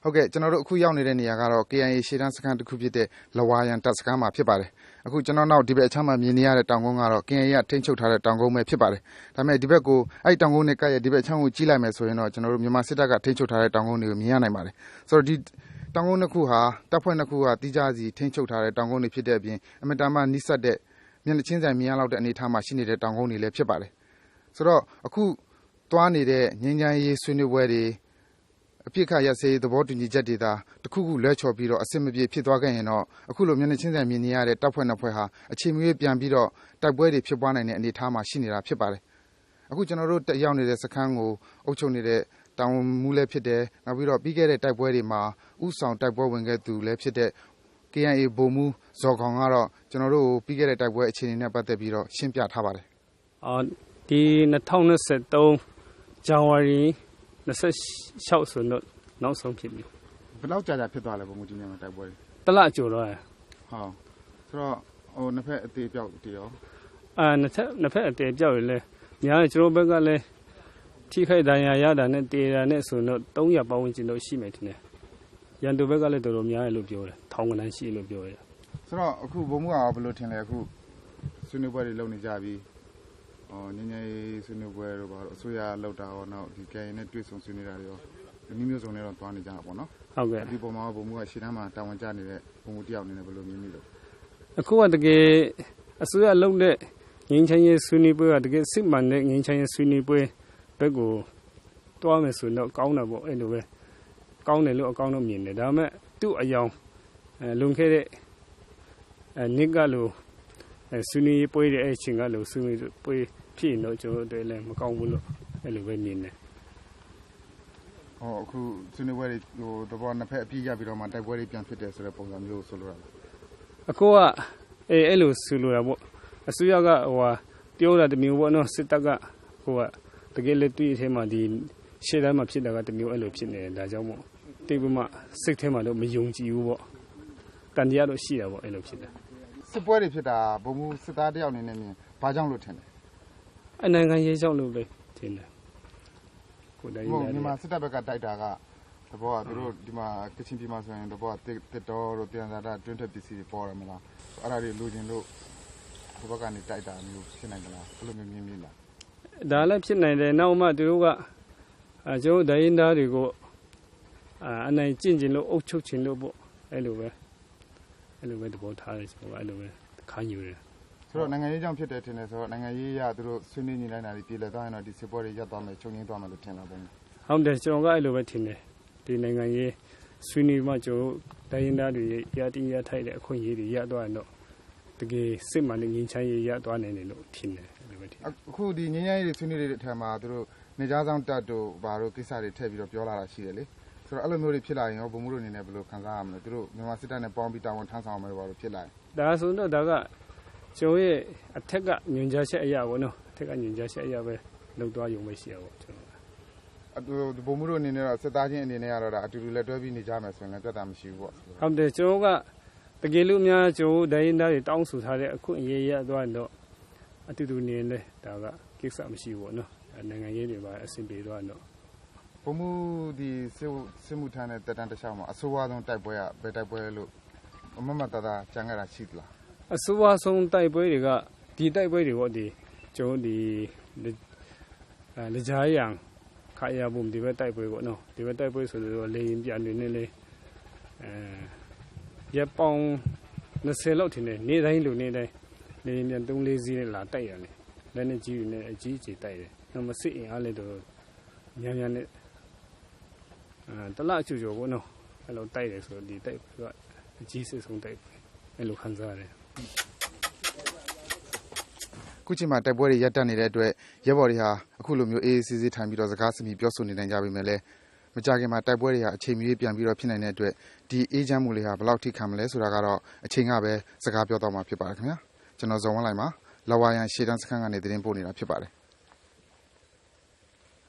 ဟုတ်ကဲ့ကျွန်တော်တို့အခုရောက်နေတဲ့နေရာကတော့ KIA ရှေ့တန်းစခန်းတစ်ခုဖြစ်တဲ့လဝါရန်တပ်စခန်းမှာဖြစ်ပါတယ်အခုကျွန်တော်နောက်ဒီဘက်အချမ်းမှာမြင်နေရတဲ့တောင်ကုန်းကတော့ KIA ကထိန်းချုပ်ထားတဲ့တောင်ကုန်းပဲဖြစ်ပါတယ်ဒါပေမဲ့ဒီဘက်ကိုအဲ့တောင်ကုန်းနဲ့ကပ်ရဲ့ဒီဘက်အချမ်းကိုကြီးလိုက်မယ်ဆိုရင်တော့ကျွန်တော်တို့မြန်မာစစ်တပ်ကထိန်းချုပ်ထားတဲ့တောင်ကုန်းတွေကိုမြင်ရနိုင်ပါတယ်ဆိုတော့ဒီတောင်ကုန်းတစ်ခုဟာတပ်ဖွဲ့နှစ်ခုကတိကျစီထိန်းချုပ်ထားတဲ့တောင်ကုန်းတွေဖြစ်တဲ့အပြင်အမတန်မှနိစက်တဲ့မျက်နှာချင်းဆိုင်မြင်ရလောက်တဲ့အနေအထားမှာရှိနေတဲ့တောင်ကုန်းတွေလည်းဖြစ်ပါတယ်ဆိုတော့အခုသွားနေတဲ့ငင်းချမ်းရေးဆွေးနွေးပွဲတွေအပြစ်ခတ်ရစေသဘောတူညီချက်တွေသာတခုခုလွဲချော်ပြီးတော့အစစ်မပြေဖြစ်သွားခဲ့ရင်တော့အခုလိုမျက်နှာချင်းဆိုင်မြင်နေရတဲ့တပ်ဖွဲ့နှစ်ဖွဲ့ဟာအချိန်မရွေးပြန်ပြီးတော့တိုက်ပွဲတွေဖြစ်ပွားနိုင်တဲ့အနေအထားမှာရှိနေတာဖြစ်ပါတယ်အခုကျွန်တော်တို့တက်ရောက်နေတဲ့စခန်းကိုအုပ်ချုပ်နေတဲ့တောင်မူလည်းဖြစ်တယ်နောက်ပြီးတော့ပြီးခဲ့တဲ့တိုက်ပွဲတွေမှာဥဆောင်တိုက်ပွဲဝင်ခဲ့သူလည်းဖြစ်တဲ့ KIA ဗိုလ်မှူးဇော်ခေါင်ကတော့ကျွန်တော်တို့ပြီးခဲ့တဲ့တိုက်ပွဲအခြေအနေနဲ့ပတ်သက်ပြီးတော့ရှင်းပြထားပါတယ်ဒီ2023ဇန်နဝါရီ26ဆိုတော့နောက်ဆုံးဖြစ်ပြီဘယ်လောက်ကြာဖြစ်သွားလဲဗိုလ်မှူးကြီးများတိုက်ပွဲတွေတလကျော်တော့ဟုတ်ဆိုတော့နှစ်ဖက်အသေးပြောက်တည်ရောနှစ်ဖက်အသေးပြောက်ရလဲညာကျွန်တော်ဘက်ကလည်းထိခိုက်ဒဏ်ရာရတာနဲ့တေတာနဲ့ဆိုတော့300ပတ်ဝန်းကျင်တော့ရှိမယ်ထင်တယ်ရန်သူဘက်ကလည်းတော်တော်များတယ်လို့ပြောတယ်ထောင်ကနန်းရှိလို့ပြောတယ်ဆိုတော့အခုဗိုလ်မှူးကဘယ်လိုထင်လဲအခုဆွေးနွေးပွဲတွေလုပ်နေကြပြီးငင်းငယ်ဆွေးနွေးပွဲတို့ဘာလို့အစိုးရလောက်တာရောနောက်ဒီ KIA နဲ့တွေ့ဆုံဆွေးနွေးတာတွေရောမျိုးစုံနဲ့တော့သွားနေကြတာပေါ့နော်ဟုတ်ကဲ့ဒီပုံမှာဗိုလ်မှူးကရှေ့တန်းမှာတာဝန်ကျနေတဲ့ဗိုလ်မှူးတယောက်အနေနဲ့ဘယ်လိုမြင်မိလို့အခုကတကယ်အစိုးရလုံတဲ့ငင်းချမ်းရေးဆွေးနွေးပွဲကတကယ်စစ်မှန်တဲ့ငင်းချမ်းရေးဆွေးနွေးပွဲဘက်ကိုတွားမယ်ဆိုတော့ကောင်းတာပေါ့အဲ့လိုပဲကောင်းတယ်လို့အကောင်းတော့မြင်တယ်ဒါပေမဲ့သူ့အယောင်လွန်ခဲ့တဲ့နစ်ကလို့ဆွေးနွေးပွဲတဲ့အဲ့ချင်းကလို့ဆွေးနွေးပွဲဖြစ်ရင်တော့ကျွန်တော်တို့လည်းမကောင်းဘူးလို့အဲ့လိုပဲမြင်တယ်အခုဆွေးနွေးပွဲတွေသဘောနှစ်ဖက်အပြည့်ရပြီးတော့မှတိုက်ပွဲတွေပြန်ဖြစ်တယ်ဆိုတဲ့ပုံစံမျိုးဆိုလိုတာအခုကအဲ့လိုဆိုလိုတာပေါ့အစိုးရကပြောတာတမျိုးပေါ့နော်စစ်တပ်ကတကယ်လက်တွေ့အထဲမှာဒီရှေ့တန်းမှာဖြစ်တာကတမျိုးအဲ့လိုဖြစ်နေတယ်ဒါကြောင့်မို့တိတ်ပြီးမှစိတ်ထဲမှာတော့မယုံကြည်ဘူးပေါ့တန်တရားတော့ရှိတာပေါ့အဲ့လိုဖြစ်တယ်စစ်ပွဲတွေဖြစ်တာဗိုလ်မှူးစစ်သားတယောက်အနေနဲ့မြင်ဘာကြောင့်လို့ထင်လဲနိုင်ငံရေးကြောင့်လို့ပဲထင်တယ်ကိုတိုင်းမြန်မာစစ်တပ်ဘက်ကတိုက်တာကသဘောကသူတို့ဒီမှာကချင်ပြည်မှာဆိုရင်သဘောကတစ်တော်တို့ပြန်လာတာတွင်းထွက်ပစ္စည်းတွေပေါ်ရမလားအဲ့ဒါတွေလိုချင်လို့ဒီဘက်ကနေတိုက်တာမျိုးဖြစ်နိုင်ကြလားဘယ်လိုမြင်လားဒါလည်းဖြစ်နိုင်တယ်နောက်မှသူတို့ကကျွန်တော်ဒိုင်းသားတွေကိုအနိုင်ကျင့်ကျင်လို့အုပ်ချုပ်ခြင်းလို့ပေါ့အဲ့လိုပဲသဘောထားတယ်ဆိုတော့အဲ့လိုပဲခံယူတယ်ဆိုတော့နိုင်ငံရေးကြောင့်ဖြစ်တယ်ထင်တယ်ဆိုတော့နိုင်ငံရေးရသူတို့ဆွေးနွေးနေလိုက်တာတွေပြည်လည်သွားရင်တော့ဒီစစ်ပွဲတွေရပ်သွားမယ်ချုပ်ငြိမ်းသွားမယ်လို့ထင်တာပေါ့ဟုတ်တယ်ကျွန်တော်ကအဲ့လိုပဲထင်တယ်ဒီနိုင်ငံရေးဆွေးနွေးမှကျွန်တော်တိုင်းသားတွေရတင်ရထိုက်တဲ့အခွင့်အရေးတွေရပ်သွားရင်တော့တကယ်စစ်မှန်တဲ့ငြိမ်းချမ်းရေးရပ်သွားနိုင်တယ်လို့ထင်တယ်အဲ့လိုပဲထင်အခုဒီငြိမ်းချမ်းရေးတွေဆွေးနွေးတဲ့အထက်မှာသူတို့နေကြားဆောင်တပ်တို့ဘာတို့ကိစ္စတွေထည့်ပြီးတော့ပြောလာတာရှိတယ်လေဆိုတော့အဲ့လိုမျိုးတွေဖြစ်လာရင်ရောဗိုလ်မှူးတို့အနေနဲ့ဘယ်လိုခံစားရမလဲသူတို့မြန်မာစစ်တပ်နဲ့ပေါင်းပြီးတာဝန်ထမ်းဆောင်မယ်ဘာလို့ဖြစ်လာလဲဒါဆိုတော့ဒါကကျွန်တော်ရဲ့အထက်ကညွှန်ကြားချက်အရာပေါ့နော်အထက်ကညွှန်ကြားချက်အရာပဲလုပ်သွားရုံပဲရှိရပေါ့ကျွန်တော်ဗိုလ်မှူးတို့အနေနဲ့တော့စစ်သားချင်းအနေနဲ့ကတော့ဒါအတူတူလက်တွဲပြီးနေကြမယ်ဆိုရင်လည်းပြဿနာမရှိဘူးပေါ့ဟုတ်တယ်ကျွန်တော်ကတကယ်လို့များကျွန်တော်ဒိုင်းသားတွေတောင်းဆိုထားတဲ့အခွင့်အရေးရသွားရင်တော့အတူတူနေလဲဒါကကိစ္စမရှိဘူးပေါ့နော်နိုင်ငံရေးတွေပါအဆင်ပြေသွားတော့ဗိုလ်မှူးဒီစစ်မှုထမ်းတဲ့တပ်တန်းတစ်လျှောက်မှာအဆိုးဝါးဆုံးတိုက်ပွဲကဘယ်တိုက်ပွဲလို့မမတတာကြံခဲ့တာရှိသလားအဆိုးဝါးဆုံးတိုက်ပွဲတွေကဒီတိုက်ပွဲတွေပေါ့ဒီကျွန်တော်ဒီလေကြားရံခါရဘုံဒီဘက်တိုက်ပွဲပေါ့နော်ဒီဘက်တိုက်ပွဲဆိုတော့လေရင်ပြန်နေနေလေရပောင်း20လောက်ထင်တယ်နေ့တိုင်းလူနေ့တိုင်းလေရင်ပြန်3-4စီးနဲ့လာတိုက်ရတယ်လက်နဲ့ကြီးနေအကြီးကြီးတိုက်တယ်။မစစ်အင်အားလည်းတော့များများနဲ့တလအချူချူပေါ့နော်အဲ့လိုတိုက်တယ်ဆိုတော့ဒီတိုက်ကအကြီးစစ်ဆုံးတိုက်အဲ့လိုခံစားရတယ်ခုချိန်မှာတိုက်ပွဲတွေရပ်တန့်နေတဲ့အတွက်ရဲဘော်တွေဟာအခုလိုမျိုးအေးအေးဆေးဆေးထိုင်ပြီးတော့စကားစမြည်ပြောဆိုနေနိုင်ကြပြီမဲ့လည်းမကြခင်မှာတိုက်ပွဲတွေဟာအချိန်မီပြန်ပြီးတော့ဖြစ်နိုင်တဲ့အတွက်ဒီအေးချမ်းမှုလေးဟာဘယ်လောက်ထိခံမလဲဆိုတာကတော့အချိန်ကပဲစကားပြောတော့မှာဖြစ်ပါတယ်ခင်ဗျာကျွန်တော်ဇော်ဝင်းလိုက်ပါလဝါရန်ရှေ့တန်းစခန်းကနေသတင်းပို့နေတာဖြစ်ပါတယ်